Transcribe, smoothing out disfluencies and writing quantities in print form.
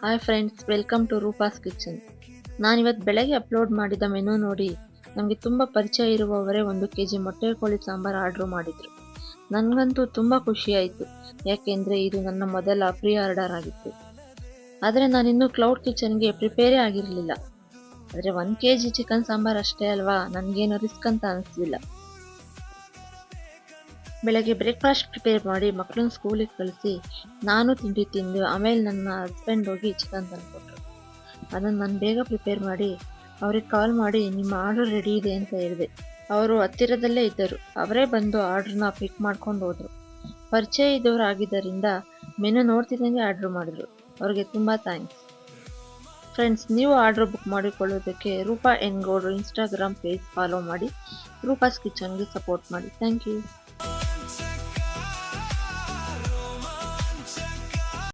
Hi friends, welcome to Roopa's kitchen. ನಾನಿವತ್ತು ಬೆಳಗ್ಗೆ upload ಮಾಡಿದ ಮೆನು ನೋಡಿ ನಮಗೆ ತುಂಬ ಪರಿಚಯ ಇರುವವರೇ 1 kg ಮೊಟ್ಟೆ ಕೋಳಿ ಸಾಂಬಾರು ಆರ್ಡ್ರ್ ಮಾಡಿದರು. ನನಗಂತೂ ತುಂಬ ಖುಷಿಯಾಯಿತು, ಯಾಕೆಂದರೆ ಇದು ನನ್ನ ಮೊದಲ ಪ್ರೀ ಆರ್ಡರ್ ಆಗಿತ್ತು. ಆದರೆ ನಾನಿನ್ನೂ ಕ್ಲೌಡ್ ಕಿಚನ್ಗೆ ಪ್ರಿಪೇರೇ ಆಗಿರಲಿಲ್ಲ. ಆದರೆ 1 kg ಚಿಕನ್ ಸಾಂಬಾರು ಅಷ್ಟೇ ಅಲ್ವಾ, ನನಗೇನು ರಿಸ್ಕ್ ಅಂತ ಅನಿಸ್ಲಿಲ್ಲ. ಬೆಳಗ್ಗೆ ಬ್ರೇಕ್ಫಾಸ್ಟ್ ಪ್ರಿಪೇರ್ ಮಾಡಿ ಮಕ್ಕಳನ್ನ ಸ್ಕೂಲಿಗೆ ಕಳಿಸಿ ನಾನು ತಿಂಡಿ ತಿಂದು ಆಮೇಲೆ ನನ್ನ ಹಸ್ಬೆಂಡ್ ಹೋಗಿ ಚಿಕನ್ ತಂದುಕೊಟ್ರು. ಅದನ್ನು ನಾನು ಬೇಗ ಪ್ರಿಪೇರ್ ಮಾಡಿ ಅವ್ರಿಗೆ ಕಾಲ್ ಮಾಡಿ ನಿಮ್ಮ ಆರ್ಡರ್ ರೆಡಿ ಇದೆ ಅಂತ ಹೇಳಿದೆ. ಅವರು ಹತ್ತಿರದಲ್ಲೇ ಇದ್ದರು. ಅವರೇ ಬಂದು ಆರ್ಡ್ರನ್ನ ಪಿಕ್ ಮಾಡ್ಕೊಂಡು ಹೋದರು. ಪರಿಚಯ ಇದ್ದವರು ಆಗಿದ್ದರಿಂದ ಮೆನು ನೋಡ್ತಿದ್ದಂಗೆ ಆರ್ಡ್ರ್ ಮಾಡಿದ್ರು. ಅವ್ರಿಗೆ ತುಂಬ ಥ್ಯಾಂಕ್ಸ್. ಫ್ರೆಂಡ್ಸ್, ನೀವು ಆರ್ಡ್ರ್ ಬುಕ್ ಮಾಡಿಕೊಳ್ಳೋದಕ್ಕೆ ರೂಪಾ ಎನ್ ಗೌಡ್ರು ಇನ್ಸ್ಟಾಗ್ರಾಮ್ ಪೇಜ್ ಫಾಲೋ ಮಾಡಿ ರೂಪಾಸ್ ಕಿಚನ್ಗೆ ಸಪೋರ್ಟ್ ಮಾಡಿ. Thank you.